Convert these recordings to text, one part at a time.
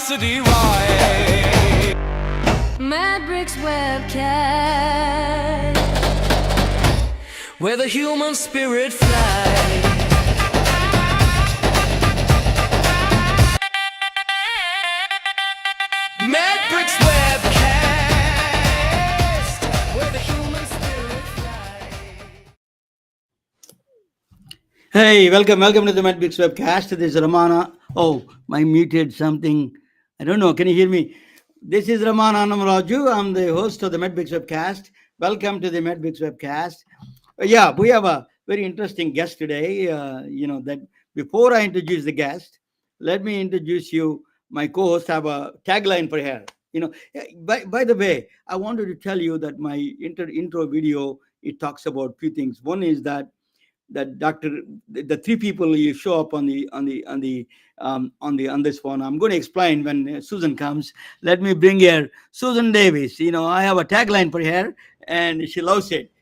curiosity why. Mad Bricks webcast, Where the human spirit flies. Mad Bricks webcast, where the human spirit flies. Hey, welcome to the MedBix webcast. This is Ramana. Oh, my muted something. I don't know. Can you hear me? This is Ramana Namaraju. I'm the host of the MedBix webcast. Welcome to the MedBix webcast. Yeah, we have a very interesting guest today. That before I introduce the guest, let me introduce you. My co-host have a tagline for her. By the way, I wanted to tell you that my intro video it talks about few things. One is that the three people you show up on this phone. I'm going to explain when Susan comes. Let me bring here Susan Davis. I have a tagline for her, and she loves it.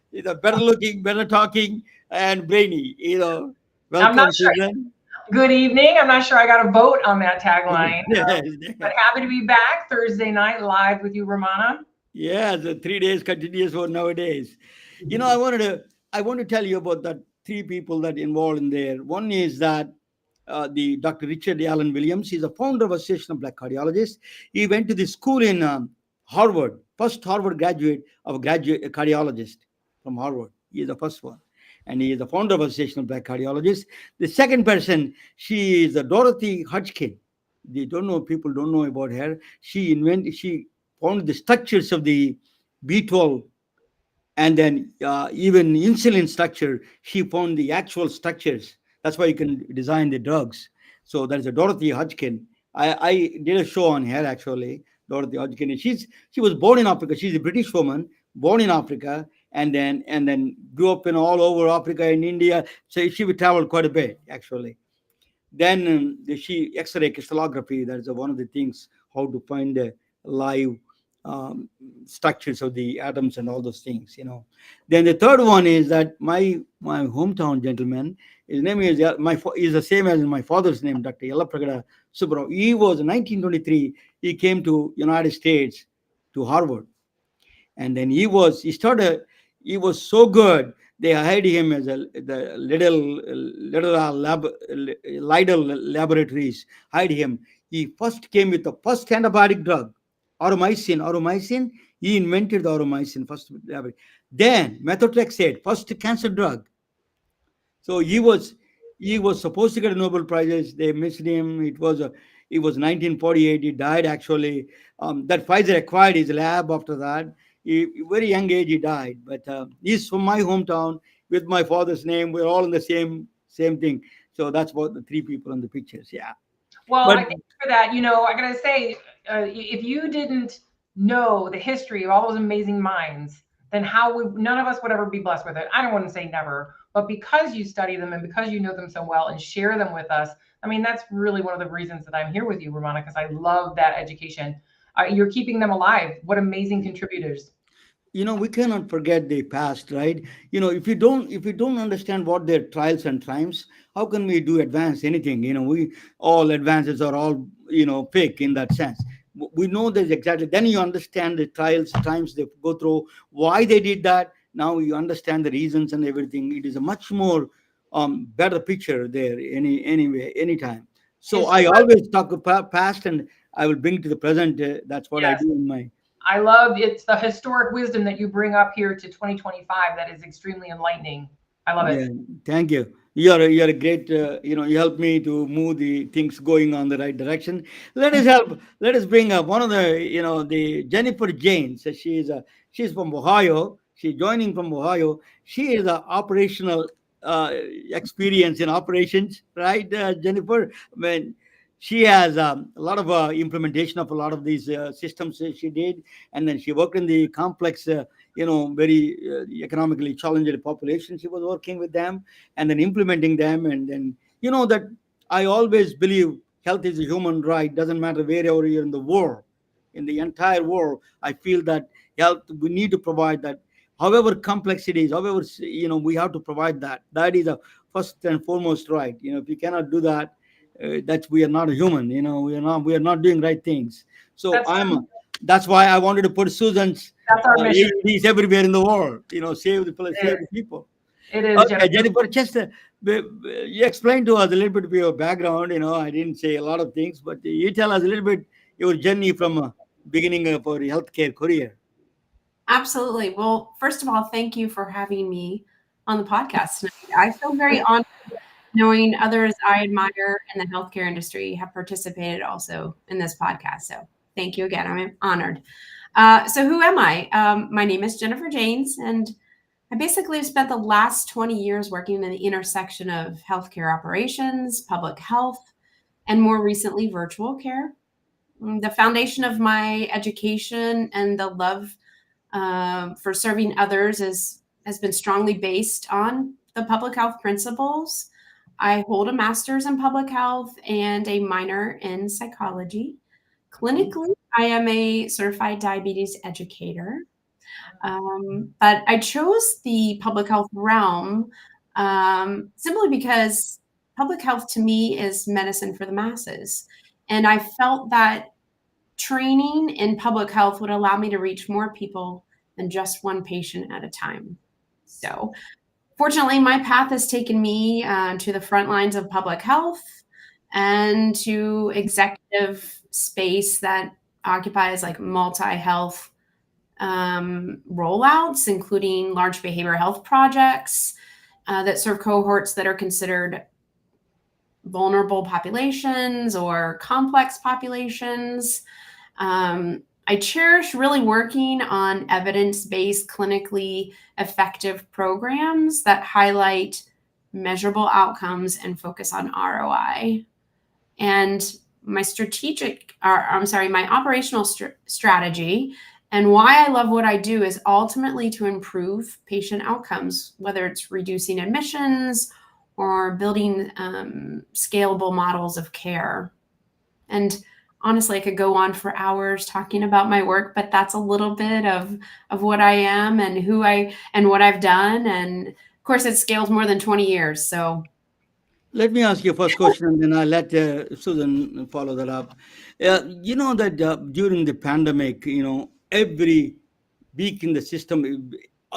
Better looking, better talking, and brainy. I'm not Welcome, sure. Susan. Good evening. I'm not sure I got a vote on that tagline, but happy to be back Thursday night live with you, Ramana. Yeah, the 3 days continuous for nowadays. I want to tell you about that three people that involved in there. One is that the Dr. Richard Allen Williams. He's a founder of Association of Black Cardiologists. He went to the school in Harvard, first Harvard graduate of a graduate a cardiologist from Harvard. He is the first one. And he is the founder of Association of Black Cardiologists. The second person, she is Dorothy Hodgkin. People don't know about her. She found the structures of the B12 and then even insulin structure. She found the actual structures. That's why you can design the drugs. So there's a Dorothy Hodgkin. I did a show on her actually. Dorothy Hodgkin. She was born in Africa. She's a British woman born in Africa, and then grew up in all over Africa and India. So she would travel quite a bit actually. Then she X-ray crystallography. That's one of the things how to find the live um, structures of the atoms and all those things. Then the third one is that my hometown gentleman. His name is is the same as my father's name, Dr. Yallapragada Subbarao. He was in 1923. He came to United States to Harvard, and then he was so good they hired him as the little Lidl laboratories hired him. He first came with the first antibiotic drug, automycin. He invented the automycin first. Then methotrexate, first cancer drug. So he was supposed to get a Nobel Prizes. They missed him. It was 1948. He died actually. That Pfizer acquired his lab after that. Very young age he died. But he's from my hometown with my father's name. We're all in the same thing. So that's what the three people in the pictures. Yeah. Well, But I think for that, I gotta say, if you didn't know the history of all those amazing minds, then none of us would ever be blessed with it. I don't want to say never, but because you study them and because you know them so well and share them with us, I mean, that's really one of the reasons that I'm here with you, Ramana, because I love that education. You're keeping them alive. What amazing contributors. we cannot forget the past, right? If you don't understand what their trials and triumphs, how can we do advance anything? We all advances are all fake in that sense. We know this exactly. Then you understand the trials triumphs they go through, why they did that. Now you understand the reasons and everything. It is a much more better picture there anyway anytime. So I Historic. always talk about past and I will bring to the present. That's what I Yes. do in my. I love it's the historic wisdom that you bring up here to 2025 that is extremely enlightening. I love Yeah, it. thank you. You're a great. You help me to move the things going on the right direction. Let us bring up one of the Jennifer Jaynes. So she's from Ohio. She's joining from Ohio. She is a operational experience in operations, right, Jennifer? When she has a lot of implementation of a lot of these systems she did, and then she worked in the complex. Very economically challenged population. She was working with them and then implementing them. And then, that I always believe health is a human right, doesn't matter wherever you're in the world, in the entire world. I feel that health, we need to provide that. However complex it is, we have to provide that. That is a first and foremost right. If you cannot do that, that we are not a human. We are not doing right things. So That's that's why I wanted to put Susan's our mission. AEDs everywhere in the world. Save It the people. is, Okay, Jennifer. Jennifer, just you explain to us a little bit of your background. I didn't say a lot of things, but you tell us a little bit your journey from beginning of your healthcare career. Absolutely. Well, first of all, thank you for having me on the podcast tonight. I feel very honored knowing others I admire in the healthcare industry have participated also in this podcast. So thank you again. I'm honored. So who am I? My name is Jennifer Jaynes, and I basically have spent the last 20 years working in the intersection of healthcare operations, public health, and more recently, virtual care. The foundation of my education and the love for serving others has been strongly based on the public health principles. I hold a master's in public health and a minor in psychology. Clinically, I am a certified diabetes educator. But I chose the public health realm simply because public health to me is medicine for the masses. And I felt that training in public health would allow me to reach more people than just one patient at a time. So, fortunately, my path has taken me to the front lines of public health and to executive space that occupies like multi-health rollouts, including large behavioral health projects that serve cohorts that are considered vulnerable populations or complex populations. I cherish really working on evidence-based, clinically effective programs that highlight measurable outcomes and focus on ROI. And my my operational strategy and why I love what I do is ultimately to improve patient outcomes, whether it's reducing admissions or building scalable models of care. And honestly, I could go on for hours talking about my work, but that's a little bit of what I am and and what I've done. And of course, it scales more than 20 years. So Let me ask you first question, and then I'll let Susan follow that up. You know that during the pandemic, every weak in the system,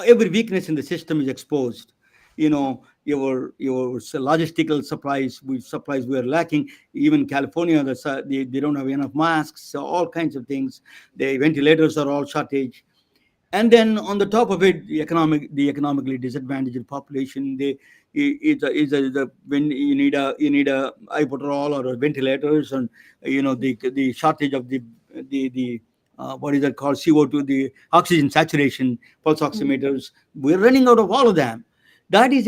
every weakness in the system is exposed. Your logistical supplies were lacking. Even California, they don't have enough masks. So all kinds of things. The ventilators are all shortage. And then on the top of it, the economically disadvantaged population, they is a when you need a ibuterol or a ventilators, and the shortage of the what is that called, CO2, the oxygen saturation, pulse oximeters. We're running out of all of them. That is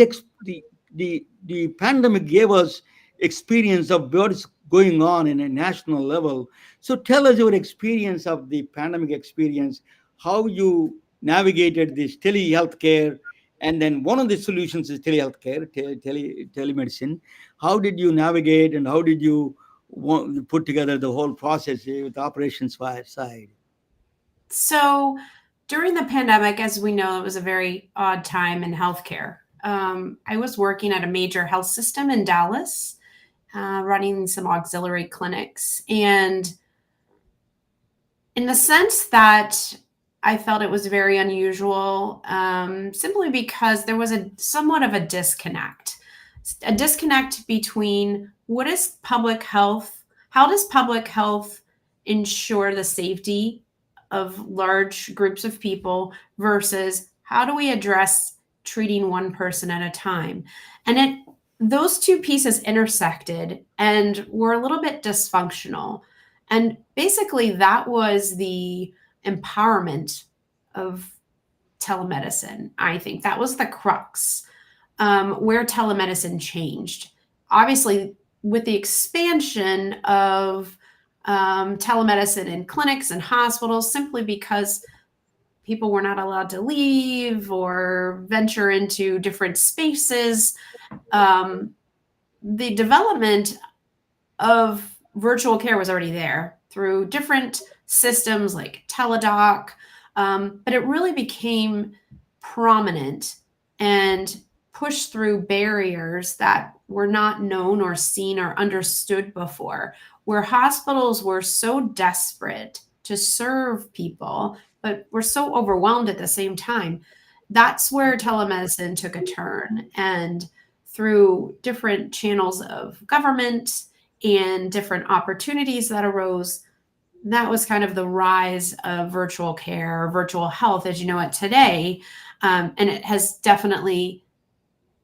the pandemic gave us experience of what is going on in a national level. So tell us your experience of the pandemic experience, how you navigated this telehealth care, and then one of the solutions is telehealth care, telemedicine. How did you navigate, and how did you put together the whole process with the operations side? So during the pandemic, as we know, it was a very odd time in healthcare. I was working at a major health system in Dallas, running some auxiliary clinics. And in the sense that I felt it was very unusual, simply because there was somewhat of a disconnect between what is public health, how does public health ensure the safety of large groups of people versus how do we address treating one person at a time. And those two pieces intersected and were a little bit dysfunctional. And basically that was the empowerment of telemedicine. I think that was the crux, where telemedicine changed. Obviously, with the expansion of telemedicine in clinics and hospitals, simply because people were not allowed to leave or venture into different spaces, the development of virtual care was already there through different systems like Teledoc, but it really became prominent and pushed through barriers that were not known or seen or understood before, where hospitals were so desperate to serve people, but were so overwhelmed at the same time. That's where telemedicine took a turn. And through different channels of government and different opportunities that arose, that was kind of the rise of virtual care, virtual health as you know it today. And it has definitely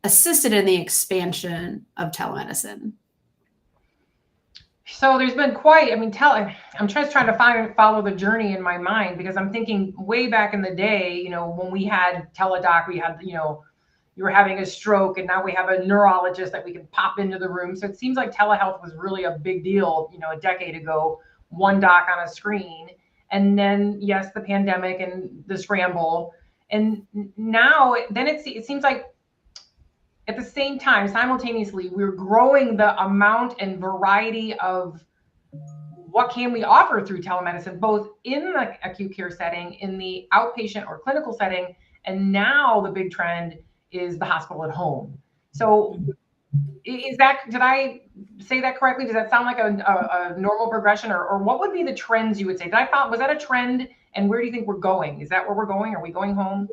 assisted in the expansion of telemedicine. So there's been quite, I mean, I'm just trying to follow the journey in my mind, because I'm thinking way back in the day, you know, when we had teledoc, we had, you know, you were having a stroke, and now we have a neurologist that we can pop into the room. So it seems like telehealth was really a big deal, you know, a decade ago, one doc on a screen. And then, yes, the pandemic and the scramble. And now, then it seems like at the same time, simultaneously, we're growing the amount and variety of what can we offer through telemedicine, both in the acute care setting, in the outpatient or clinical setting, and now the big trend is the hospital at home. So is that, did I say that correctly? Does that sound like a normal progression, or what would be the trends you would say? Was that a trend, and where do you think we're going? Is that where we're going? Are we going home?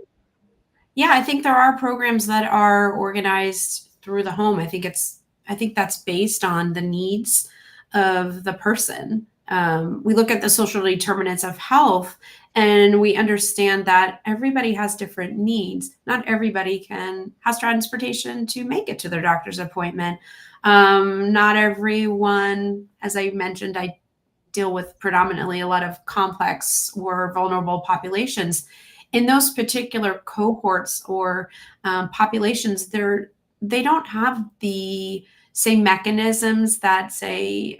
Yeah, I think there are programs that are organized through the home. I think that's based on the needs of the person. We look at the social determinants of health, and we understand that everybody has different needs. Not everybody has transportation to make it to their doctor's appointment. Not everyone, as I mentioned, I deal with predominantly a lot of complex or vulnerable populations. In those particular cohorts or populations, they don't have the same mechanisms that, say,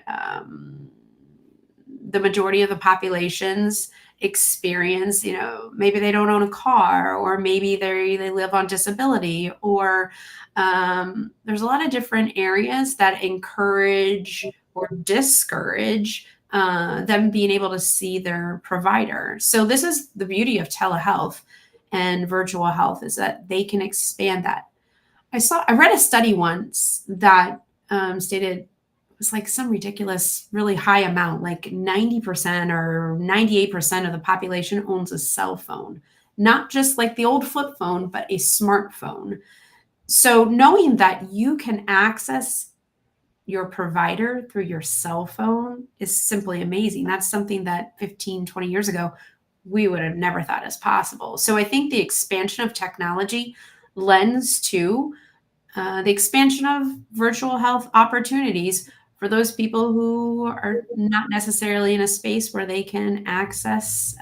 the majority of the populations experience. You know, maybe they don't own a car, or maybe they live on disability, or there's a lot of different areas that encourage or discourage them being able to see their provider. So this is the beauty of telehealth and virtual health, is that they can expand that. I read a study once that stated it was like some ridiculous, really high amount, like 90% or 98% of the population owns a cell phone, not just like the old flip phone, but a smartphone. So knowing that you can access your provider through your cell phone is simply amazing. That's something that 15, 20 years ago, we would have never thought as possible. So I think the expansion of technology lends to the expansion of virtual health opportunities for those people who are not necessarily in a space where they can access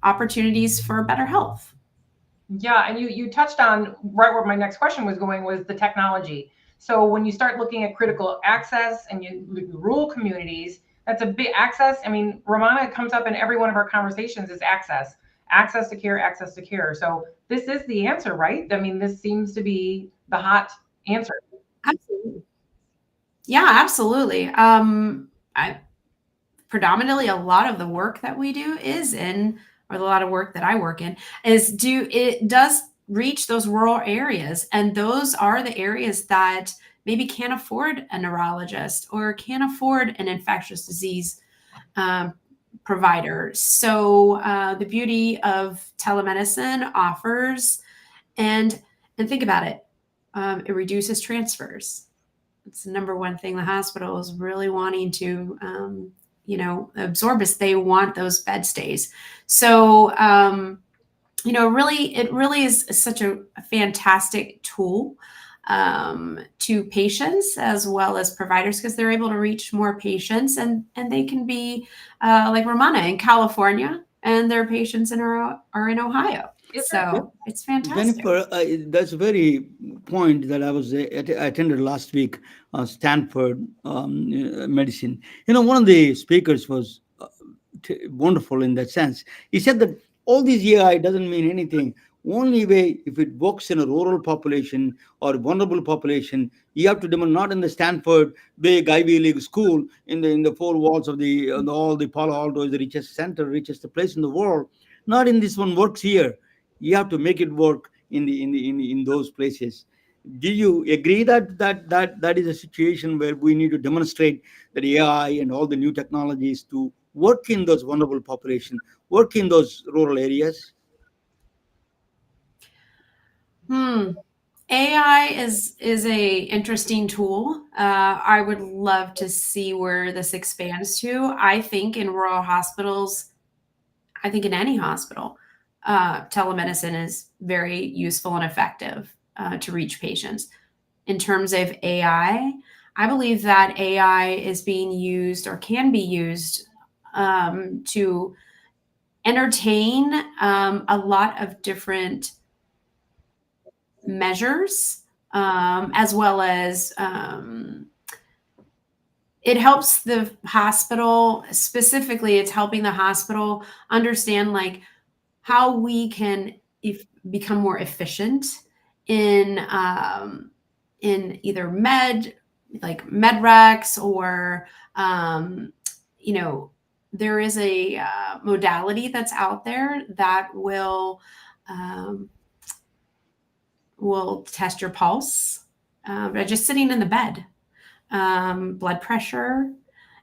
opportunities for better health. Yeah, and you touched on right where my next question was going, was the technology. So when you start looking at critical access and rural communities, that's a big access. I mean, Romana, comes up in every one of our conversations, is access to care, access to care. So this is the answer, right? I mean, this seems to be the hot answer. Absolutely. Yeah, absolutely. Predominantly a lot of the work that we do or a lot of work that I work in it does reach those rural areas. And those are the areas that maybe can't afford a neurologist or can't afford an infectious disease provider. So the beauty of telemedicine offers, and think about it, it reduces transfers. It's the number one thing the hospital is really wanting to absorb, is they want those bed stays. So it really is such a fantastic tool to patients as well as providers, because they're able to reach more patients, and they can be like Romana in California, and their patients are in Ohio. So it's fantastic. Jennifer, that's a very point that I attended last week, Stanford medicine. You know, one of the speakers was wonderful in that sense. He said that all these AI doesn't mean anything. Only way, if it works in a rural population or vulnerable population, you have to demand, not in the Stanford big Ivy League school in the four walls of all the Palo Alto is the richest center, richest place in the world. Not in this one works here. You have to make it work in those places. Do you agree that is a situation where we need to demonstrate that AI and all the new technologies to work in those vulnerable population, work in those rural areas? AI is a interesting tool. I would love to see where this expands to. I think in rural hospitals, I think in any hospital, telemedicine is very useful and effective to reach patients. In terms of I believe that AI is being used or can be used to entertain a lot of different measures, as well as it helps the hospital, specifically, it's helping the hospital understand like how we can become more efficient in either med recs or you know, there is a modality that's out there that will test your pulse by just sitting in the bed, blood pressure.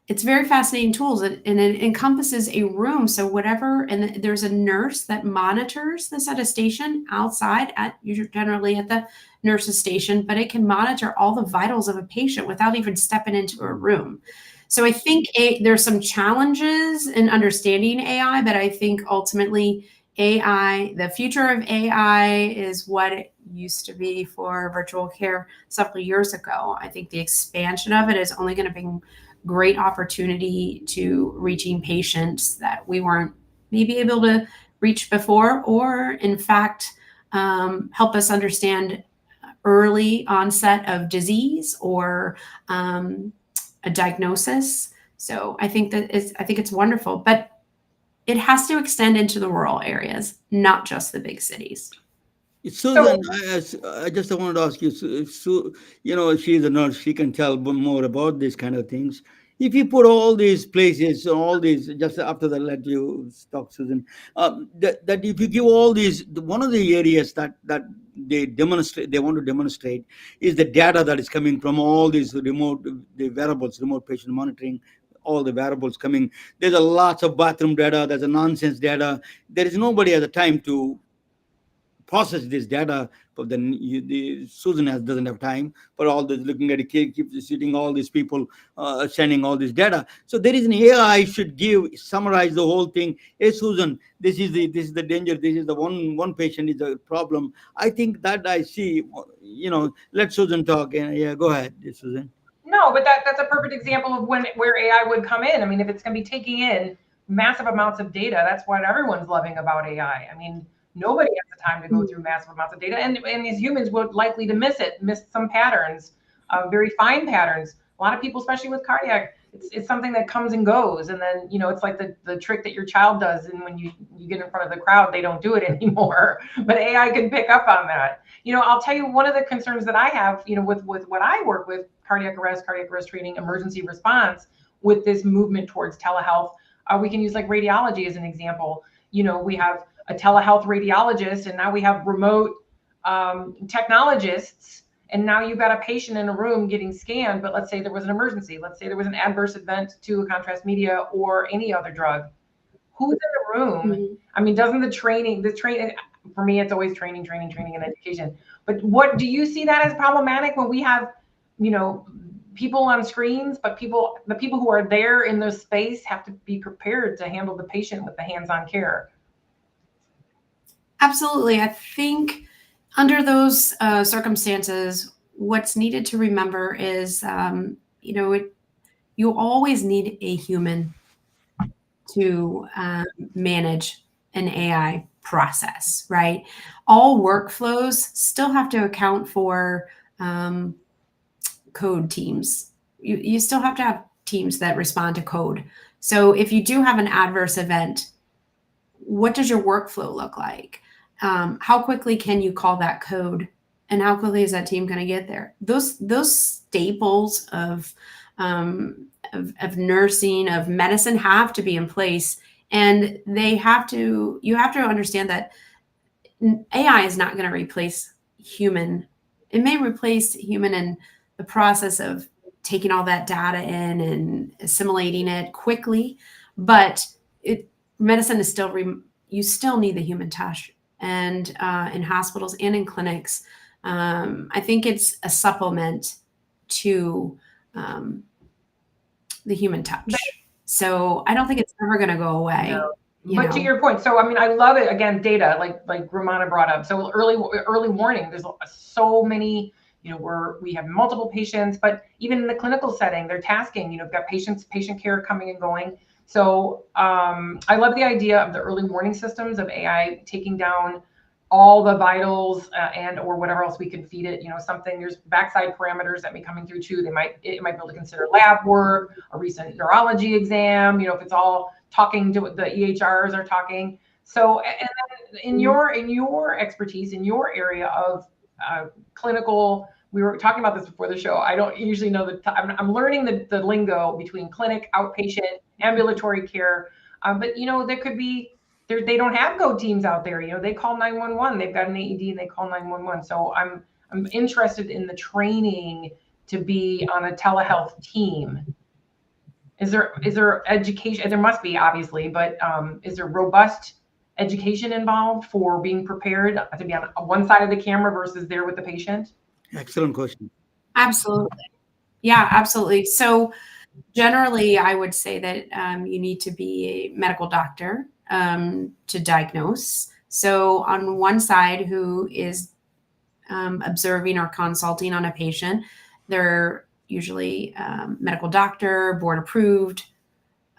It's very fascinating tools, and it encompasses a room. So whatever, and there's a nurse that monitors this at a station outside generally at the nurse's station, but it can monitor all the vitals of a patient without even stepping into a room. So I think there's some challenges in understanding AI, but I think ultimately the future of AI is what it used to be for virtual care several years ago. I think the expansion of it is only going to bring great opportunity to reaching patients that we weren't maybe able to reach before, or in fact, help us understand early onset of disease or a diagnosis. So I think it's wonderful, but it has to extend into the rural areas, not just the big cities. Susan, I just wanted to ask you, she's a nurse, she can tell more about these kind of things. If you put all these places, all these, just after that, let you talk, Susan, that if you give all these, one of the areas that they want to demonstrate is the data that is coming from all these the wearables, remote patient monitoring, all the variables coming. There's a lots of bathroom data, there's a nonsense data. There is nobody at the time to process this data, but then Susan doesn't have time for all this, looking at a kid, keeps sitting all these people sending all this data. So there is an AI should summarize the whole thing. Hey Susan, this is the danger, this is the one patient is a problem. I think that I see, let Susan talk. And yeah, go ahead, Susan. No, but that's a perfect example of where AI would come in. I mean, if it's going to be taking in massive amounts of data, that's what everyone's loving about AI. I mean, nobody has the time to go through massive amounts of data, and these humans would likely to miss some patterns, very fine patterns. A lot of people, especially with cardiac, it's something that comes and goes, and then it's like the trick that your child does, and when you get in front of the crowd, they don't do it anymore. But AI can pick up on that. I'll tell you, one of the concerns that I have, with what I work with, cardiac arrest training, emergency response, with this movement towards telehealth, we can use like radiology as an example. We have a telehealth radiologist, and now we have remote technologists, and now you've got a patient in a room getting scanned. But let's say there was an emergency, let's say there was an adverse event to a contrast media or any other drug. Who's in the room? I mean, doesn't the training, for me, it's always training and education. But what do you see that as problematic when we have, people on screens, but the people who are there in the space have to be prepared to handle the patient with the hands-on care? Absolutely. I think under those circumstances, what's needed to remember is, you always need a human to manage an AI process, right? All workflows still have to account for code teams. You still have to have teams that respond to code. So if you do have an adverse event, what does your workflow look like? How quickly can you call that code, and how quickly is that team going to get there? Those staples of nursing, of medicine, have to be in place, and you have to understand that AI is not going to replace human it may replace human in the process of taking all that data in and assimilating it quickly, but medicine is still you still need the human touch, and in hospitals and in clinics, I think it's a supplement to the human touch. So I don't think it's ever going to go away. No. But to your point, so I mean, I love it. Again, data, like Romana brought up. So early warning. There's so many. We have multiple patients, but even in the clinical setting, they're tasking. We've got patient care coming and going. So I love the idea of the early warning systems of AI taking down all the vitals and or whatever else we can feed it. There's backside parameters that may be coming through too. It might be able to consider lab work, a recent neurology exam. If it's all talking to the EHRs are talking. So, and then in your expertise, in your area of clinical, we were talking about this before the show. I don't usually know I'm learning the lingo between clinic, outpatient, ambulatory care. But there could be, they don't have go teams out there. They call 911. They've got an AED and they call 911. So I'm interested in the training to be on a telehealth team. Is there education? There must be, obviously, but is there robust education involved for being prepared to be on one side of the camera versus there with the patient? Excellent question. Absolutely. Yeah, absolutely. So generally, I would say that you need to be a medical doctor to diagnose. So on one side, who is observing or consulting on a patient, they're usually medical doctor, board approved,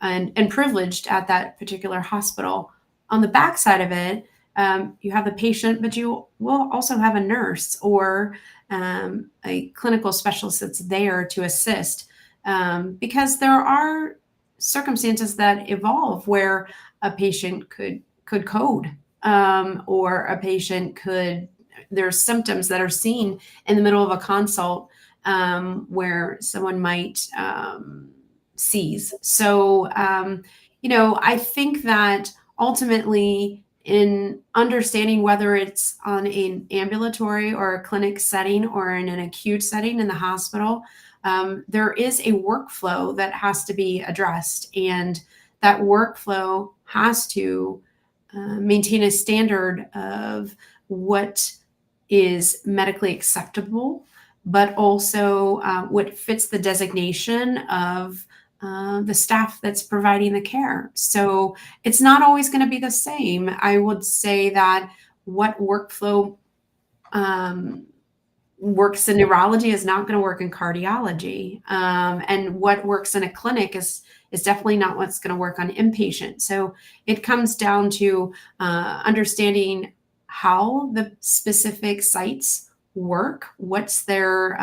and privileged at that particular hospital. On the backside of it, you have the patient, but you will also have a nurse or a clinical specialist that's there to assist, because there are circumstances that evolve where a patient could code, or a patient there's symptoms that are seen in the middle of a consult where someone might seize. So, I think that ultimately, in understanding whether it's on an ambulatory or a clinic setting or in an acute setting in the hospital, there is a workflow that has to be addressed, and that workflow has to maintain a standard of what is medically acceptable, but also what fits the designation of the staff that's providing the care. So it's not always going to be the same. I would say that what workflow works in neurology is not going to work in cardiology, and what works in a clinic is definitely not what's going to work on inpatient. So it comes down to understanding how the specific sites work, what's their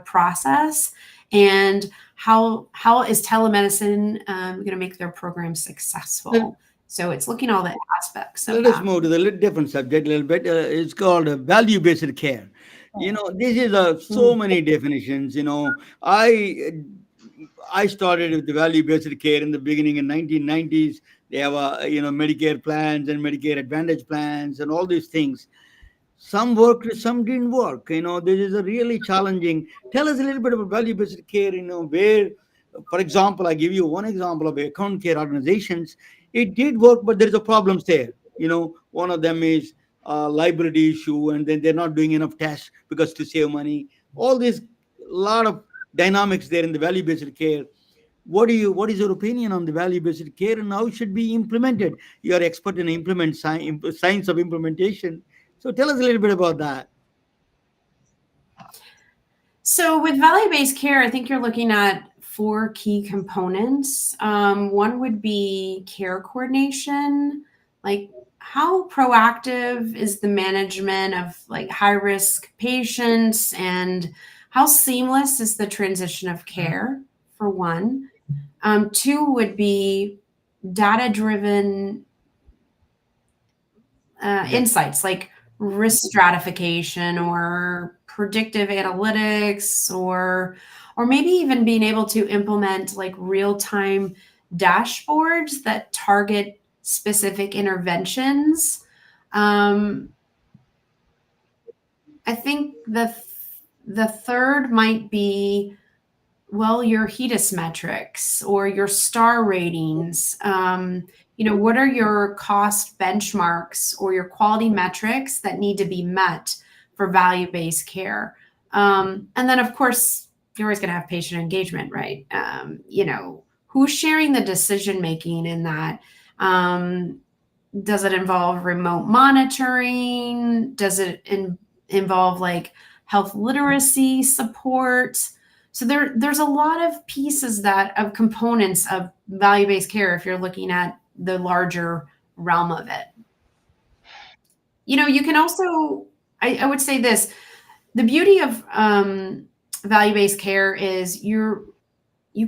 process, and how is telemedicine going to make their program successful. So it's looking at all the aspects of Let us move to the different subject a little bit. It's called value-based care. This is so many definitions. I started with the value-based care in the beginning in 1990s. They have Medicare plans and Medicare Advantage plans and all these things. Some worked, some didn't work. This is a really challenging. Tell us a little bit about value-based care. Where, for example, I give you one example of account care organizations. It did work, but there's a problems there. One of them is liability issue, and then they're not doing enough tests because to save money. All this, lot of dynamics there in the value-based care. What is your opinion on the value-based care and how it should be implemented? You're expert in science of implementation. So tell us a little bit about that. So with value-based care, I think you're looking at 4 key components. One would be care coordination, like how proactive is the management of like high-risk patients, and how seamless is the transition of care, for one. 2 would be data-driven insights, like risk stratification or predictive analytics, or maybe even being able to implement like real-time dashboards that target specific interventions. And I think the third might be, well, your HEDIS metrics or your star ratings. What are your cost benchmarks or your quality metrics that need to be met for value-based care? And then, of course, you're always going to have patient engagement, right? Who's sharing the decision making in that? Does it involve remote monitoring? Does it involve like health literacy support? So there's a lot of pieces of components of value-based care if you're looking at the larger realm of it. You can also, I would say this, the beauty of value-based care is you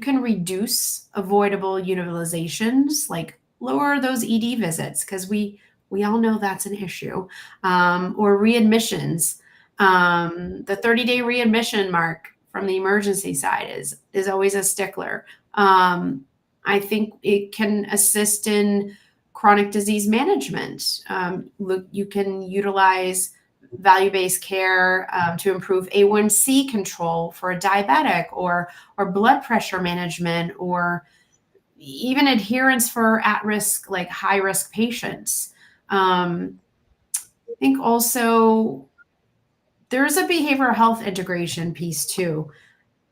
can reduce avoidable utilizations, like lower those ED visits, because we all know that's an issue, or readmissions. The 30-day readmission mark from the emergency side is always a stickler. I think it can assist in chronic disease management. You can utilize value-based care to improve A1C control for a diabetic, or blood pressure management, or even adherence for at-risk, like high-risk patients. I think also there's a behavioral health integration piece too.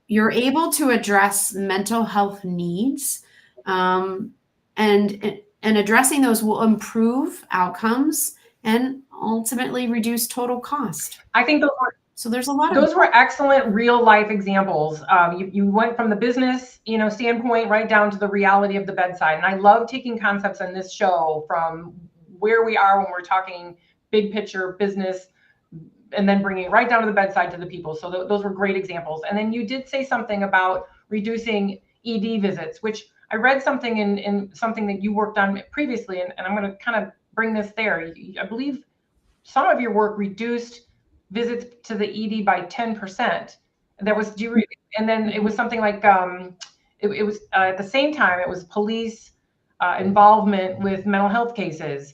You're able to address mental health needs, and addressing those will improve outcomes and ultimately reduce total cost. I think there's a lot those were excellent real life examples. You went from the business, standpoint right down to the reality of the bedside. And I love taking concepts in this show from where we are when we're talking big picture business, and then bringing it right down to the bedside to the people. So those were great examples. And then you did say something about reducing ED visits, which I read something in something that you worked on previously, and I'm going to kind of bring this there. I believe some of your work reduced visits to the ED by 10%. And then it was something like it was at the same time it was police involvement with mental health cases,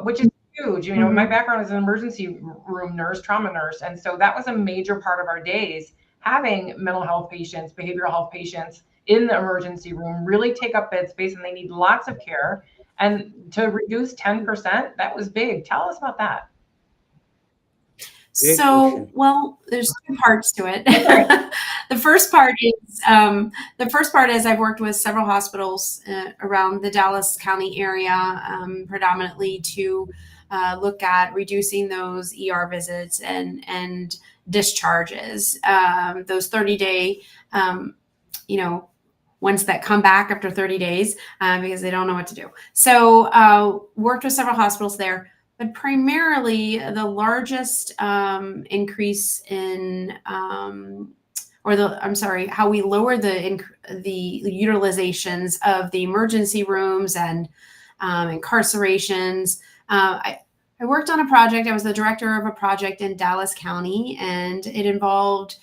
which is huge. My background is an emergency room nurse, trauma nurse, and so that was a major part of our days, having mental health patients, behavioral health patients in the emergency room really take up bed space, and they need lots of care. And to reduce 10%, that was big. Tell us about that. So, well, there's two parts to it. The first part is I've worked with several hospitals around the Dallas County area, predominantly to look at reducing those ER visits and discharges. Those 30-day, ones that come back after 30 days because they don't know what to do. So worked with several hospitals there. But primarily, the largest increase in, how we lower the utilizations of the emergency rooms and incarcerations. I worked on a project. I was the director of a project in Dallas County, and it involved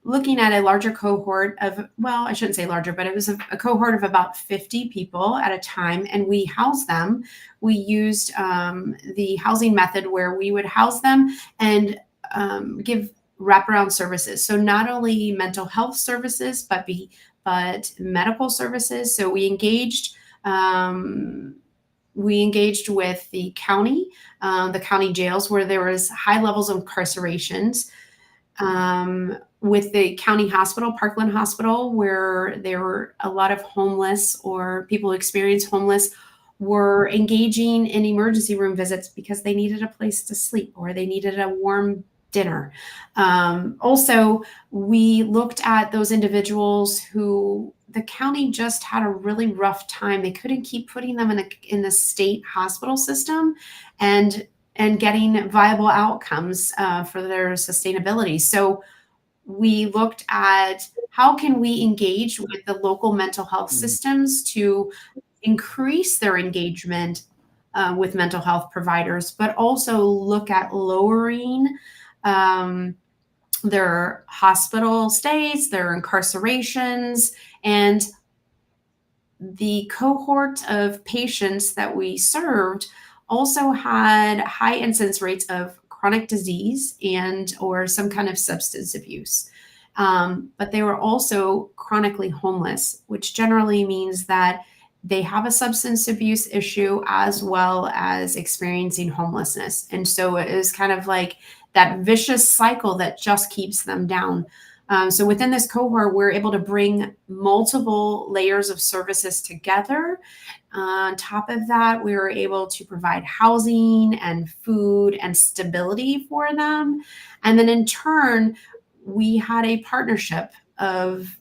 looking at a larger cohort of, well, I shouldn't say larger, but it was a cohort of about 50 people at a time, and we housed them. We used the housing method where we would house them and give wraparound services. So not only mental health services, but medical services. So we engaged with the county jails where there was high levels of incarcerations. With the county hospital, Parkland Hospital, where there were a lot of homeless or people who experienced homeless, were engaging in emergency room visits because they needed a place to sleep or they needed a warm dinner. Also, we looked at those individuals who the county just had a really rough time. They couldn't keep putting them in the state hospital system and getting viable outcomes for their sustainability. So we looked at how can we engage with the local mental health systems to increase their engagement with mental health providers, but also look at lowering their hospital stays, their incarcerations, and the cohort of patients that we served also had high incidence rates of chronic disease and or some kind of substance abuse. But they were also chronically homeless, which generally means that they have a substance abuse issue as well as experiencing homelessness. And so it is kind of like that vicious cycle that just keeps them down. So within this cohort, we're able to bring multiple layers of services together. On top of that, we were able to provide housing and food and stability for them. And then in turn, we had a partnership of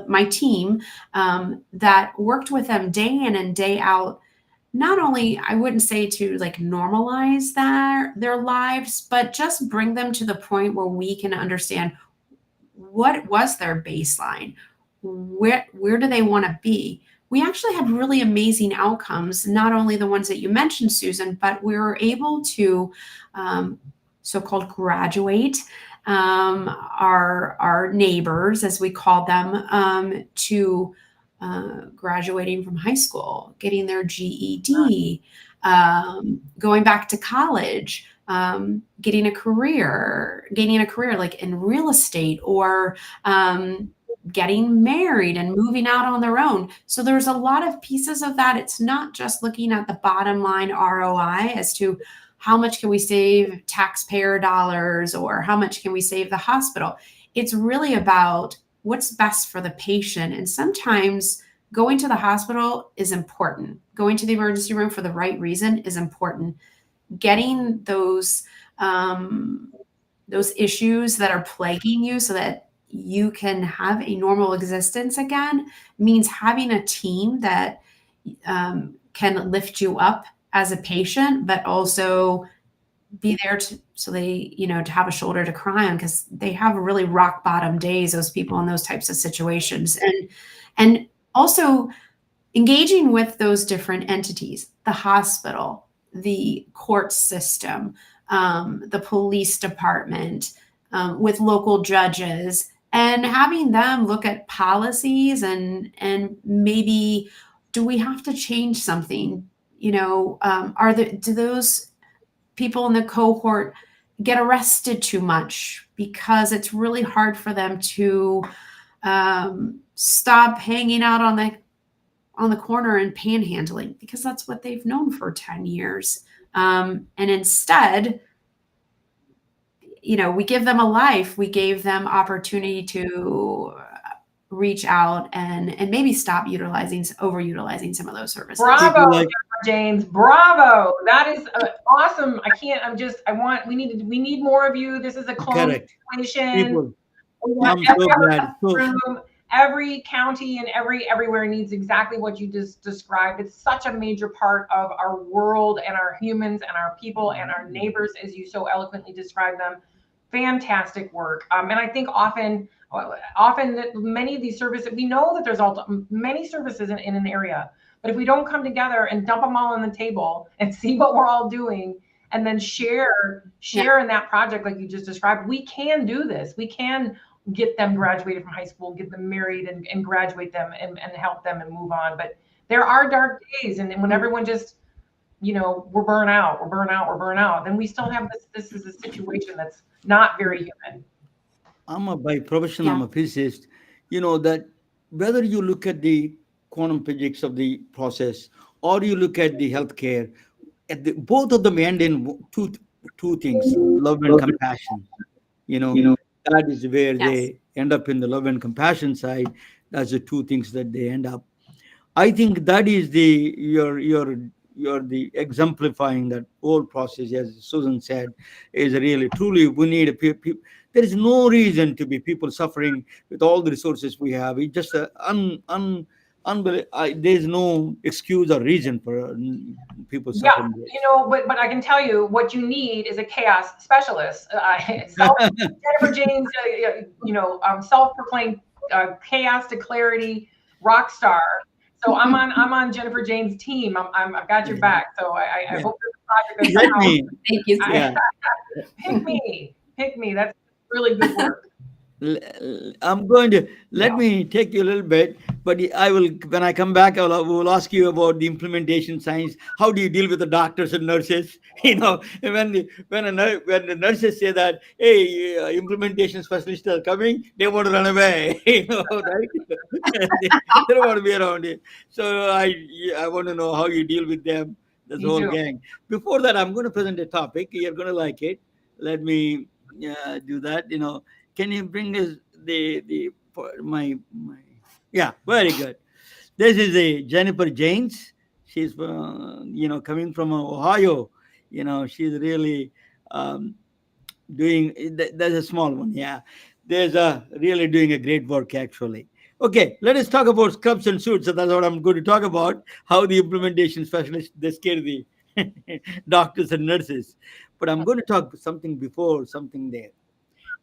my team that worked with them day in and day out. Not only, I wouldn't say to like normalize their lives, but just bring them to the point where we can understand what was their baseline, where do they want to be. We actually had really amazing outcomes, not only the ones that you mentioned, Susan, but we were able to so-called graduate our neighbors, as we call them, to graduating from high school, getting their GED, going back to college, gaining a career like in real estate, or getting married and moving out on their own. So there's a lot of pieces of that. It's not just looking at the bottom line ROI as to how much can we save taxpayer dollars or how much can we save the hospital. It's really about what's best for the patient. And sometimes going to the hospital is important. Going to the emergency room for the right reason is important. Getting those issues that are plaguing you so that you can have a normal existence again means having a team that can lift you up as a patient, but also be there to have a shoulder to cry on, because they have really rock bottom days, those people in those types of situations. And also engaging with those different entities, the hospital, the court system, the police department, with local judges, and having them look at policies and maybe, do we have to change something? Do those people in the cohort get arrested too much because it's really hard for them to stop hanging out on the corner and panhandling, because that's what they've known for 10 years. And instead, we give them a life. We gave them opportunity to reach out and maybe stop overutilizing some of those services. Bravo, Jaynes. Bravo. That is awesome. We need more of you. This is a clone situation. I'm so glad. Every county and everywhere needs exactly what you just described. It's such a major part of our world and our humans and our people and our neighbors, as you so eloquently described them. Fantastic work. And I think often that many of these services, we know that there's many services in an area, but if we don't come together and dump them all on the table and see what we're all doing, and then share in that project like you just described, we can do this. We can get them graduated from high school, get them married and graduate them and help them and move on. But there are dark days, and when everyone just, we're burnt out, then we still have this is a situation that's not very human. By profession, I'm a physicist. That whether you look at the quantum physics of the process or you look at the healthcare, both of them end in two things: love and compassion. That is where they end up, in the love and compassion side. That's the two things that they end up. I think that is you're the exemplifying that whole process, as Susan said, is really truly we need people. There is no reason to be people suffering with all the resources we have. It's just there's no excuse or reason for people suffering. But I can tell you what you need is a chaos specialist. Jennifer Jaynes, self-proclaimed chaos to clarity rock star. So I'm on Jennifer Jaynes' team. I've got your back. So I hope this project is Thank you. Pick me. That's really good work. I'm going to let Yeah. me take you a little bit, but I will when I come back. Will ask you about the implementation science. How do you deal with the doctors and nurses? When the nurses say that, hey, implementation specialists are coming, they want to run away. Right? They don't want to be around it. So I want to know how you deal with them. This Me whole too. gang. Before that, I'm going to present a topic. You're going to like it. Let me do that. Can you bring us the my yeah, very good. This is a Jennifer Jaynes. She's coming from Ohio. She's really um, doing there's a small one, yeah. There's a really doing a great work actually. Okay, let us talk about scrubs and suits. So that's what I'm going to talk about. How the implementation specialists they scare the doctors and nurses. But I'm going to talk something before something there.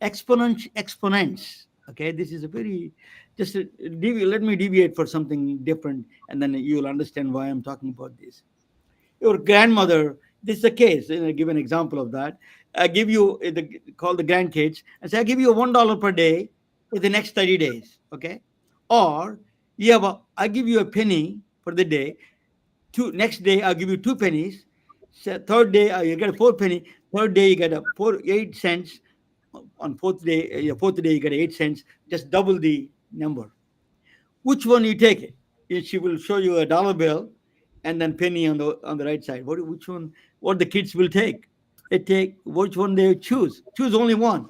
Exponents. Okay, this is a very let me deviate for something different, and then you'll understand why I'm talking about this. Your grandmother, this is a case, and I give an example of that. I give you call the grandkids and say, I give you $1 per day for the next 30 days. Okay. Or I give you a penny for the day. Next day I'll give you 2 pennies. Third day you get a 4 penny. Third day you get a 8 cents. On fourth day you get 8 cents. Just double the number. Which one you take it? She will show you a dollar bill and then penny on the right side. Which one? What the kids will take? They take which one they choose. Choose only one.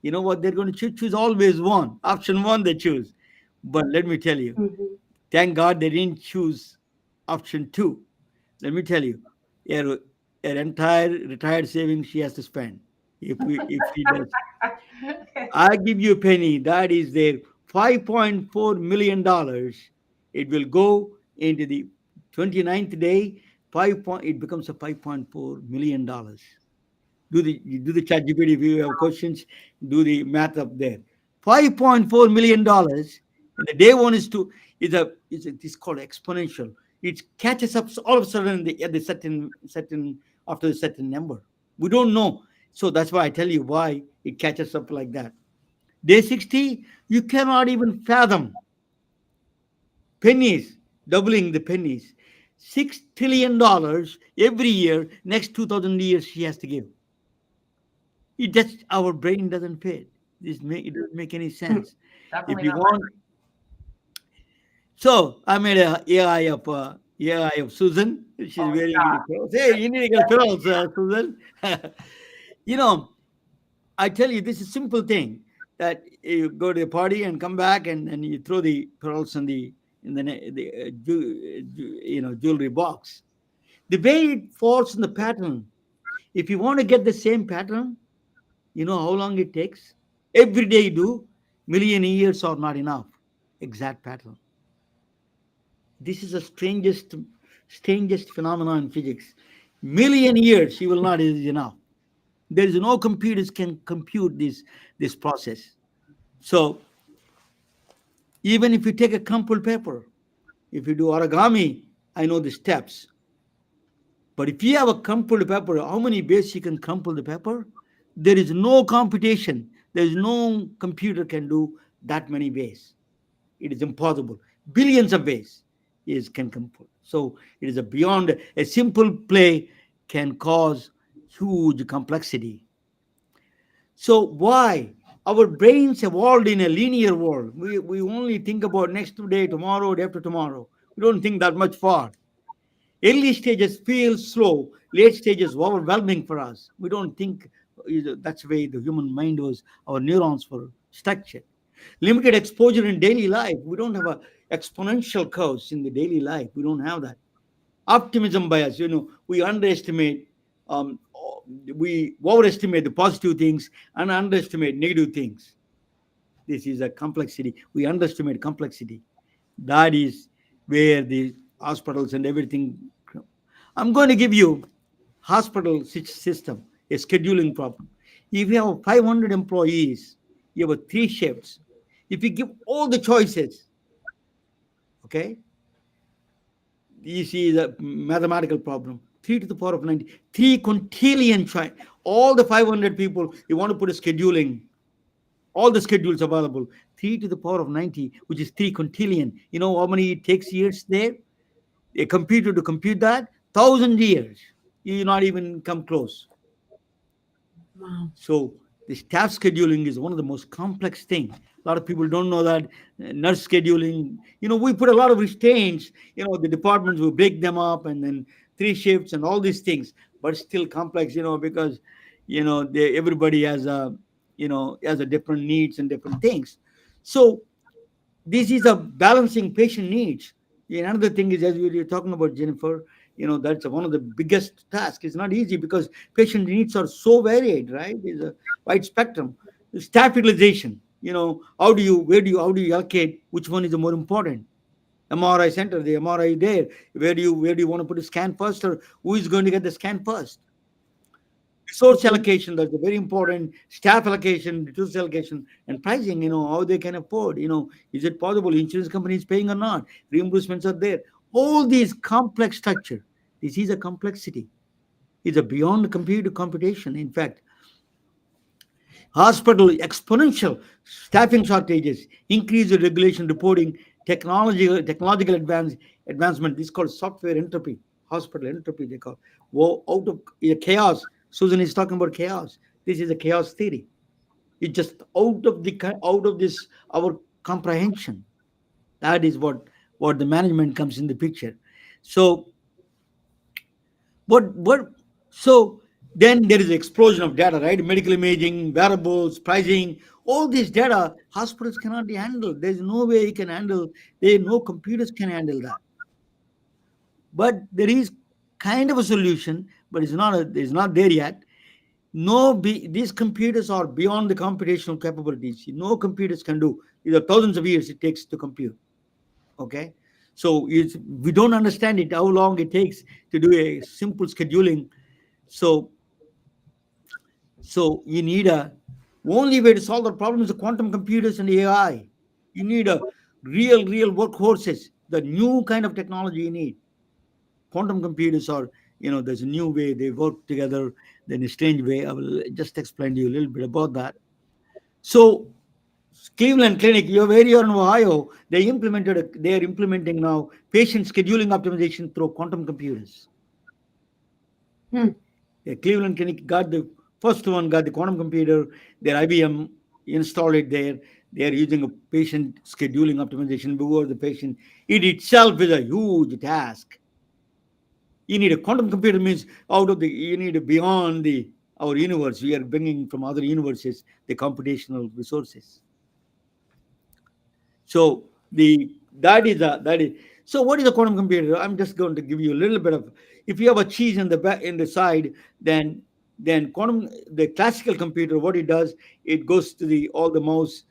You know what they're going to choose? Choose always one. Option one they choose. But let me tell you, Mhm. thank God they didn't choose option two. Let me tell you, her, her entire retired savings she has to spend if she does. I give you a penny. That is their $5.4 million. It will go into the 29th day. It becomes a $5.4 million. Do the chat GPT if you have questions. Do the math up there. $5.4 million. And the day one is called exponential. It catches up all of a sudden at the certain after a certain number. We don't know. So that's why I tell you why it catches up like that. Day 60, you cannot even fathom pennies, doubling the pennies. $6 trillion every year, next 2,000 years, she has to give. Our brain doesn't fit. It doesn't make any sense. If Definitely you not. want, so I made a AI of Susan. She's Oh my wearing God. the clothes. Hey, you need to get pillows, Susan. you know, I tell you, this is a simple thing that you go to a party and come back and you throw the pearls in the jewelry box. The way it falls in the pattern. If you want to get the same pattern, you know how long it takes. Every day you do, million years are not enough. Exact pattern. This is the strangest phenomenon in physics. Million years you will not is enough. There is no computers can compute this process. So even if you take a crumpled paper, if you do origami, I know the steps. But if you have a crumpled paper, how many ways you can crumple the paper? There is no computation. There is no computer can do that many ways. It is impossible. Billions of ways is can crumple. So it is a beyond a simple play can cause huge complexity. So why? Our brains evolved in a linear world. We only think about next day, tomorrow, day after tomorrow. We don't think that much far. Early stages feel slow. Late stages overwhelming for us. We don't think that's the way the human mind was. Our neurons were structured. Limited exposure in daily life. We don't have a exponential curves in the daily life. We don't have that. Optimism bias. We underestimate. Um, we overestimate the positive things and underestimate negative things. This is a complexity. We underestimate complexity. That is where the hospitals and everything. I'm going to give you hospital system, a scheduling problem. If you have 500 employees, you have three shifts. If you give all the choices, okay, you see the mathematical problem. 3 to the power of 90, 3 quintillion choice. All the 500 people, you want to put a scheduling all the schedules available. 3 to the power of 90, which is 3 quintillion. You know how many it takes years there? A computer to compute that? 1,000 years. You not even come close. Wow. So the staff scheduling is one of the most complex things. A lot of people don't know that. Nurse scheduling, we put a lot of restraints. The departments will break them up, and then 3 shifts and all these things, but it's still complex. Because everybody has a different needs and different things. So this is a balancing patient needs. Another thing is, as we were talking about, Jennifer, that's one of the biggest tasks. It's not easy because patient needs are so varied, right? There's a wide spectrum. Staff utilization, how do you allocate which one is the more important? MRI center, the MRI there. Where do you want to put a scan first, or who is going to get the scan first? Resource Mhm. allocation, that's a very important. Staff allocation, resource allocation, and pricing, how they can afford. Is it possible? Insurance company is paying or not? Reimbursements are there. All these complex structure. This is a complexity. It's a beyond computer computation. In fact, hospital exponential staffing shortages, increased regulation reporting, technological advancement. This is called software entropy, hospital entropy. They call. Whoa, out of chaos. Susan is talking about chaos. This is a chaos theory. It's just out of this our comprehension. That is what the management comes in the picture. So what so then there is explosion of data, right? Medical imaging, wearables, pricing, all this data hospitals cannot handle. There's no way you can handle. There no computers can handle that. But there is kind of a solution, but it's not there yet. These computers are beyond the computational capabilities. No computers can do. These are thousands of years it takes to compute. Okay, so we don't understand it how long it takes to do a simple scheduling. So you need a only way to solve the problem is the quantum computers and AI. You need a real workhorses, the new kind of technology you need. Quantum computers are, there's a new way they work together, then a strange way. I will just explain to you a little bit about that. So Cleveland Clinic, where you're in Ohio, they are implementing now patient scheduling optimization through quantum computers. Hmm. Yeah, Cleveland Clinic got the first one, got the quantum computer. Their IBM installed it there. They are using a patient scheduling optimization before the patient. It itself is a huge task. You need a quantum computer means you need beyond our universe. We are bringing from other universes the computational resources. So that is so what is a quantum computer? I'm just going to give you a little bit of if you have a cheese in the back in the side, then quantum the classical computer what it does, it goes to the all the mouse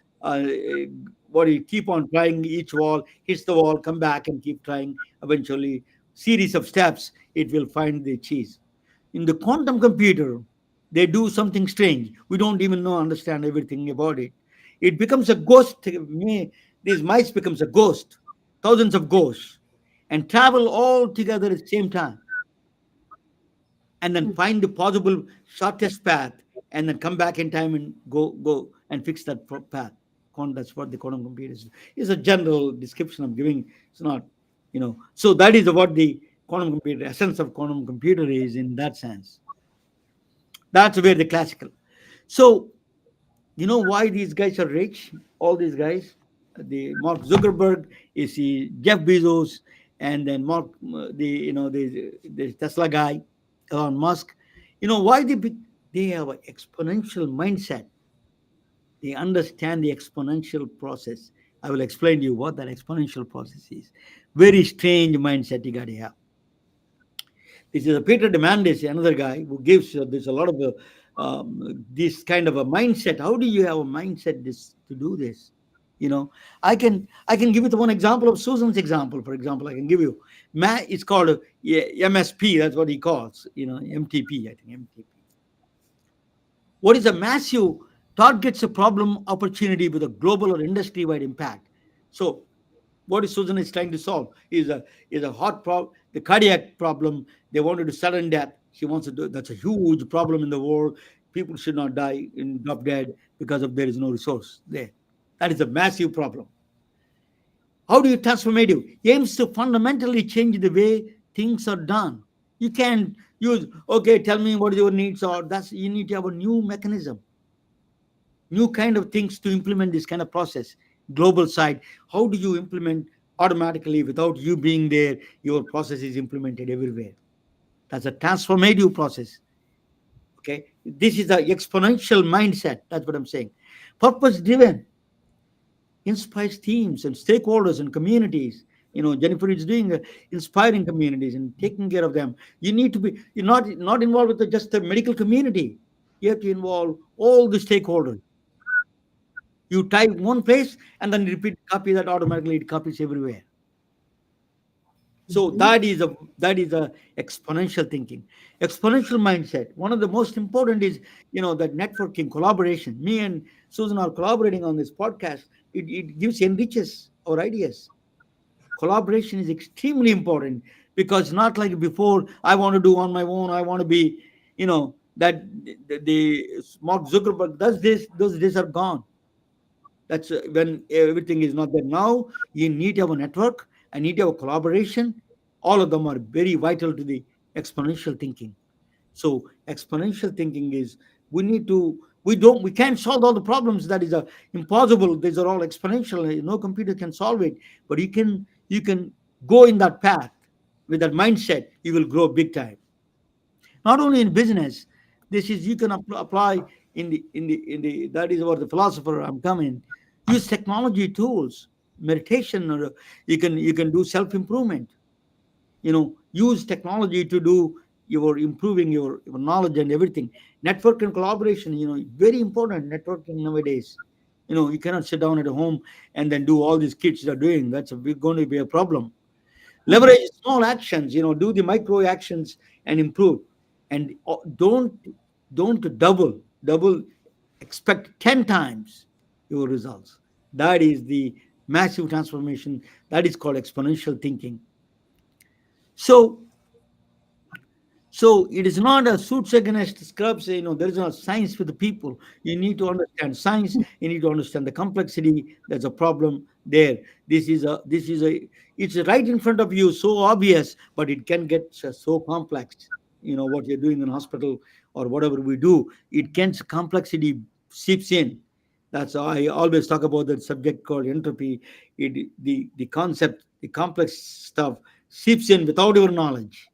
what you keep on trying each wall, hits the wall, come back and keep trying. Eventually, series of steps, it will find the cheese. In the quantum computer, they do something strange. We don't even know understand everything about it. It becomes a ghost. These mice becomes a ghost, thousands of ghosts, and travel all together at the same time, and then find the possible shortest path, and then come back in time and go and fix that path. That's what the quantum computer is a general description I'm giving. It's not, So that is what the quantum computer essence of quantum computer is in that sense. That's where the classical. So you know why these guys are rich? All these guys, the Mark Zuckerberg, is the Jeff Bezos, and then the Tesla guy, Elon Musk. You know why they have an exponential mindset. They understand the exponential process. I will explain to you what that exponential process is. Very strange mindset you got to have. This is a Peter Demandis, another guy who gives there's a lot of this kind of a mindset. How do you have a mindset this to do this? I can give you the one example of Susan's example. For example, I can give you. It's called MSP. That's what he calls. MTP. I think MTP. What is a massive targets a problem opportunity with a global or industry wide impact. So what is Susan is trying to solve is a heart problem, the cardiac problem. They wanted to sudden death. She wants to do that's a huge problem in the world. people should not die in drop dead because of there is no resource there. That is a massive problem. How do you transformative? Aims to fundamentally change the way things are done. You can't use, okay, tell me what your needs are. That's you need to have a new mechanism, new kind of things to implement this kind of process. Global side, how do you implement automatically without you being there? Your process is implemented everywhere. That's a transformative process. Okay, this is the exponential mindset. That's what I'm saying. Purpose driven inspires teams and stakeholders and communities. Jennifer is doing inspiring communities and taking care of them. You need to be, you're not involved with just the medical community. You have to involve all the stakeholders. You type one place and then repeat copy that automatically it copies everywhere. So Mhm. that is a exponential thinking, exponential mindset. One of the most important is that networking, collaboration. Me and Susan are collaborating on this podcast. It gives enriches our ideas. Collaboration is extremely important because not like before. I want to do on my own. I want to be, that the Mark Zuckerberg does this. Those days are gone. That's when everything is not there. Now you need to have a network and need to have a collaboration. All of them are very vital to the exponential thinking. So exponential thinking is, we can't solve all the problems. That is impossible. These are all exponential. No computer can solve it. But you can go in that path with that mindset. You will grow big time. Not only in business, this is you can apply in the that is what the philosopher I'm coming. Use technology tools, meditation, or you can do self improvement. Use technology to do your improving your knowledge and everything. Network and collaboration, very important. Networking nowadays, you cannot sit down at home and then do all these kids are doing. That's going to be a problem. Leverage small actions, do the micro actions and improve. And don't double, expect 10 times your results. That is the massive transformation. That is called exponential thinking. So so it is not a suits against scrubs. There is no science with the people. You need to understand science. You need to understand the complexity. There's a problem there. This is a it's right in front of you, so obvious, but it can get so complex. What you're doing in hospital or whatever we do, it can complexity seeps in. That's why I always talk about that subject called entropy. The concept, the complex stuff seeps in without your knowledge.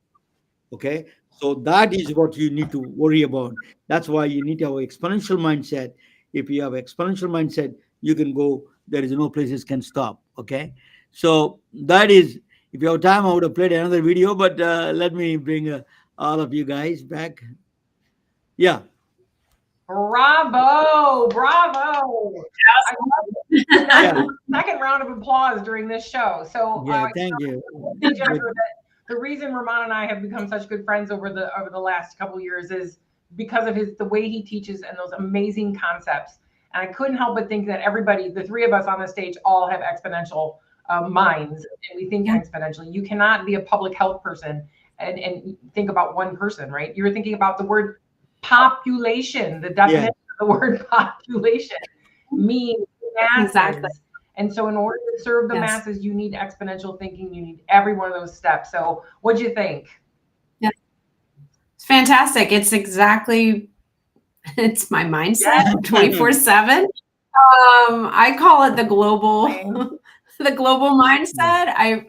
Okay, so that is what you need to worry about. That's why you need to have an exponential mindset. If you have exponential mindset, you can go, there is no places can stop. Okay, so that is, if you have time I would have played another video, but let me bring all of you guys back. Yeah. Bravo, bravo. I love Yeah. another second round of applause during this show. So Yeah, thank you. say, Jennifer, that the reason Ramon and I have become such good friends over the last couple of years is because of the way he teaches and those amazing concepts. And I couldn't help but think that everybody, the three of us on the stage, all have exponential minds, and we think exponentially. You cannot be a public health person and think about one person, right? You're thinking about the word population. The definition Yeah. of the word population means masses. Exactly. And so in order to serve the Yes. masses, you need exponential thinking. You need every one of those steps. So what'd you think? It's fantastic. It's my mindset 24/7. I call it the global Same. the global mindset. I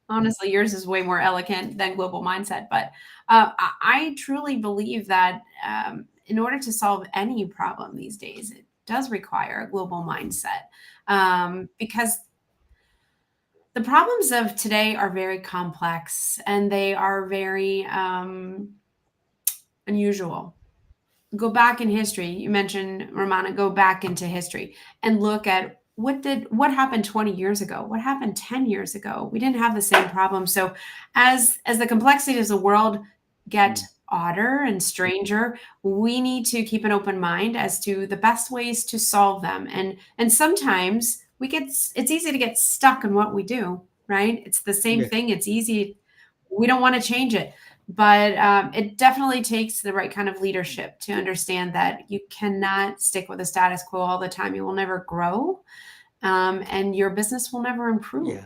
honestly, yours is way more elegant than global mindset, but I truly believe that in order to solve any problem these days, it does require a global mindset, because the problems of today are very complex and they are very unusual. Go back in history. You mentioned, Ramana, go back into history and look at what happened 20 years ago, what happened 10 years ago. We didn't have the same problem. So as the complexities of the world get odder and stranger, we need to keep an open mind as to the best ways to solve them. And sometimes it's easy to get stuck in what we do, right? It's the same Yeah. thing. It's easy. We don't want to change it. But it definitely takes the right kind of leadership to understand that you cannot stick with the status quo all the time. You will never grow, and your business will never improve Yeah.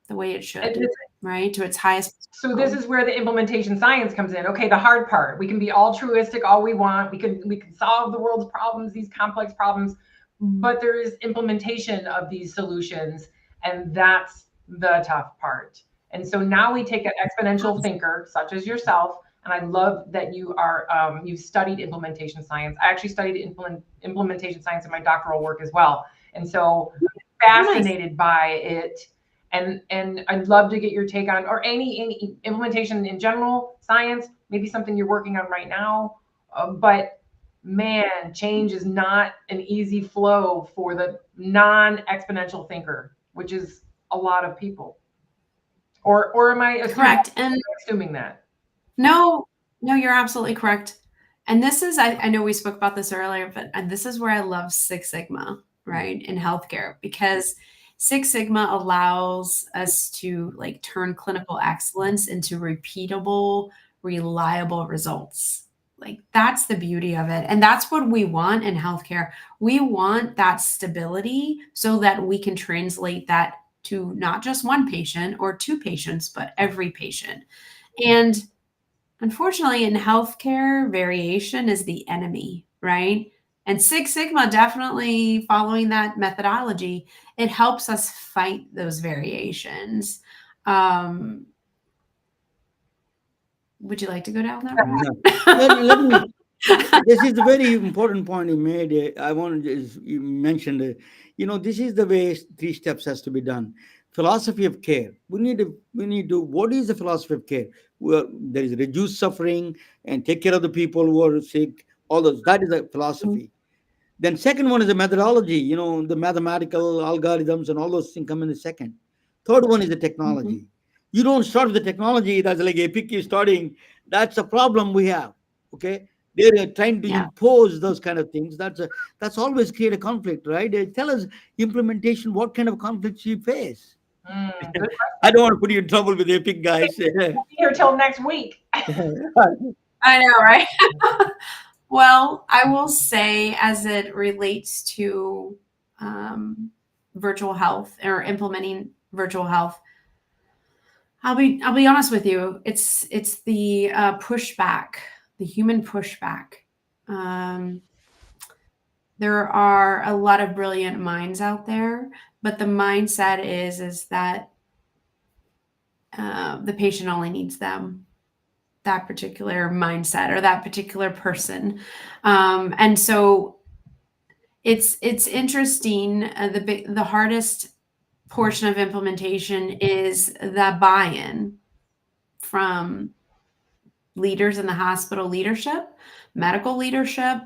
the way it should, And right? To its highest. so this is where the implementation science comes in. Okay, the hard part. We can be altruistic all we want. We can solve the world's problems, these complex problems, but there is implementation of these solutions, and that's the tough part. And so now we take an exponential thinker such as yourself, and I love that you are you've studied implementation science. I actually studied implementation science in my doctoral work as well, and so fascinated by it. And I'd love to get your take on, or any implementation in general, science, maybe something you're working on right now. But man, change is not an easy flow for the non-exponential thinker, which is a lot of people. Or am I Correct. And assuming that? no, you're absolutely correct. And this is, I know we spoke about this earlier, but this is where I love Six Sigma, right, in healthcare, because Six Sigma allows us to like turn clinical excellence into repeatable, reliable results. Like that's the beauty of it. And that's what we want in healthcare. We want that stability so that we can translate that to not just one patient or two patients, but every patient. And unfortunately, in healthcare, variation is the enemy, right? And Six Sigma, definitely following that methodology, it helps us fight those variations. Would you like to go down that road? Let me. This is a very important point you made. I wanted to, you mentioned, this is the way three steps has to be done. Philosophy of care. We need to. What is the philosophy of care? Well, there is reduce suffering and take care of the people who are sick. All those. That is a philosophy. Then second one is the methodology, the mathematical algorithms and all those things come in the second. Third one is the technology. You don't start with the technology, that's like Epic is starting. That's a problem we have. Okay. They're trying to Yeah. impose those kind of things. That's always create a conflict, right? Tell us implementation, what kind of conflicts you face. Good. I don't want to put you in trouble with Epic guys. Be here till next week. I know, right? Well, I will say, as it relates to virtual health or implementing virtual health, I'll be honest with you. It's the pushback, the human pushback. There are a lot of brilliant minds out there, but the mindset is that the patient only needs them, that particular mindset or that particular person. And so it's interesting. The hardest portion of implementation is the buy-in from leaders in the hospital leadership, medical leadership.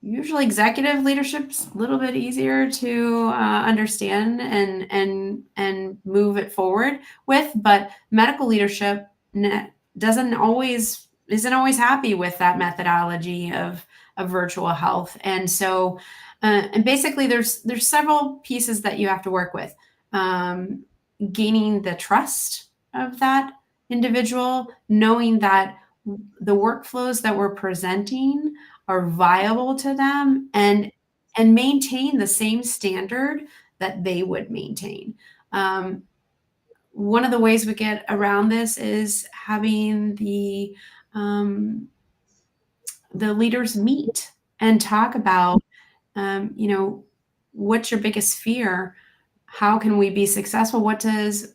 Usually executive leadership's a little bit easier to understand and move it forward with, but medical leadership isn't always happy with that methodology of virtual health. And so and basically there's several pieces that you have to work with. Gaining the trust of that individual, knowing that the workflows that we're presenting are viable to them, and maintain the same standard that they would maintain. One of the ways we get around this is having the leaders meet and talk about, what's your biggest fear? How can we be successful? What does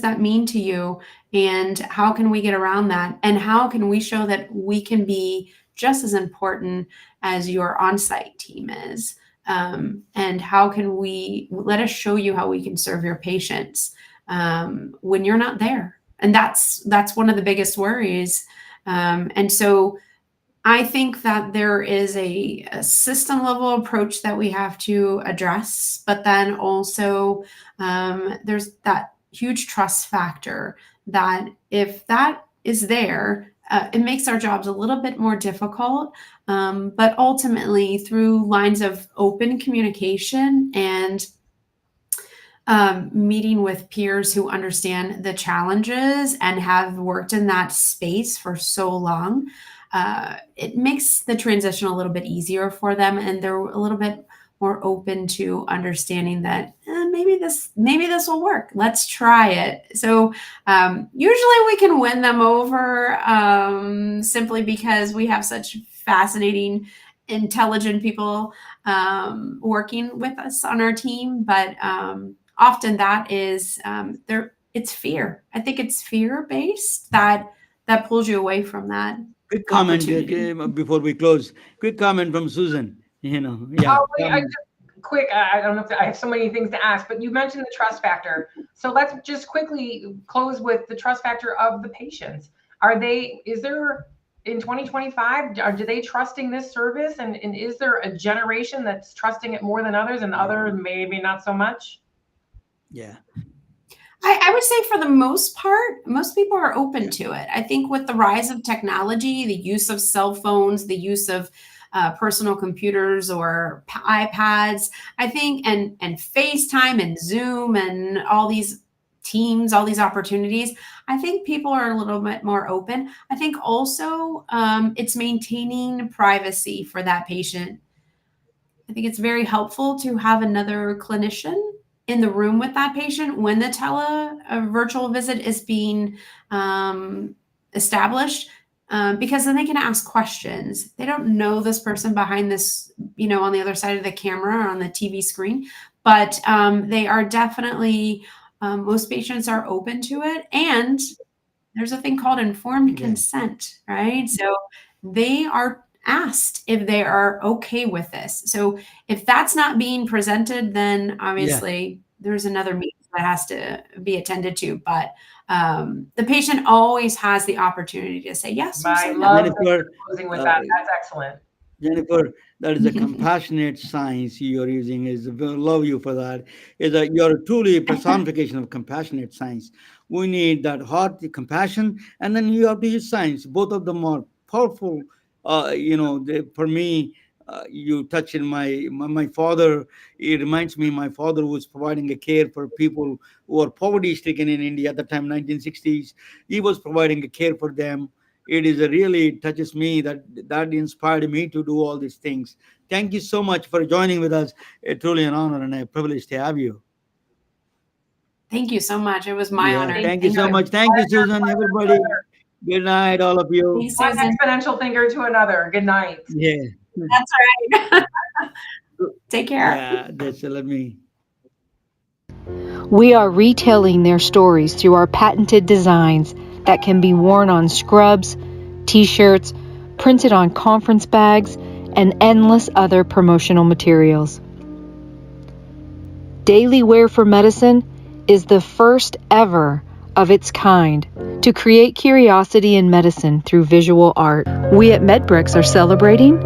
that mean to you? And how can we get around that? And how can we show that we can be just as important as your on-site team is? And how can let us show you how we can serve your patients when you're not there? And that's one of the biggest worries. And so I think that there is a system level approach that we have to address, but then also there's that huge trust factor that if that is there, it makes our jobs a little bit more difficult. But ultimately, through lines of open communication and meeting with peers who understand the challenges and have worked in that space for so long, it makes the transition a little bit easier for them, and they're a little bit more open to understanding that maybe this will work. Let's try it. So usually we can win them over simply because we have such fascinating, intelligent people working with us on our team. But often that is it's fear. I think it's fear-based that pulls you away from that. Quick comment opportunity. before we close. Quick comment from Susan. Yeah. Oh, wait, I don't know if I have so many things to ask, but you mentioned the trust factor. So let's just quickly close with the trust factor of the patients. Is there in 2025, are they trusting this service? And is there a generation that's trusting it more than others and others maybe not so much? Yeah. I would say for the most part, most people are open to it. I think with the rise of technology, the use of cell phones, the use of personal computers or iPads, I think, and FaceTime and Zoom and all these teams, all these opportunities, I think people are a little bit more open. I think also it's maintaining privacy for that patient. I think it's very helpful to have another clinician in the room with that patient when the virtual visit is being established, because then they can ask questions. They don't know this person behind this, on the other side of the camera or on the TV screen, but they are definitely, most patients are open to it. And there's a thing called informed consent, right? So they are asked if they are okay with this. So if that's not being presented, then obviously there's another means that has to be attended to. But the patient always has the opportunity to say yes or say no. I love closing with that. That's excellent. Jennifer, that is a compassionate science you're using. I love you for that. You're truly a personification of compassionate science. We need that heart, the compassion, and then you have to use science. Both of them are powerful. For me, you touch in my father. It reminds me, my father was providing a care for people who are poverty stricken in India at the time, 1960s. He was providing a care for them. It really touches me that inspired me to do all these things. Thank you so much for joining with us. It's truly an honor and a privilege to have you. Thank you so much. It was my honor. Thank you so much. Thank you, Susan. Everybody. Good night, all of you. Thanks, One Susan. exponential finger to another. Good night. Yeah. That's right. Take care. Yeah, let me. We are retelling their stories through our patented designs that can be worn on scrubs, t-shirts, printed on conference bags, and endless other promotional materials. Daily Wear for Medicine is the first ever of its kind to create curiosity in medicine through visual art. We at MedBricks are celebrating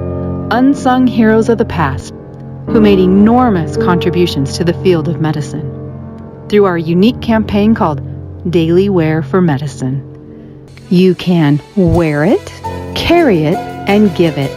unsung heroes of the past who made enormous contributions to the field of medicine through our unique campaign called Daily Wear for Medicine. You can wear it, carry it, and give it.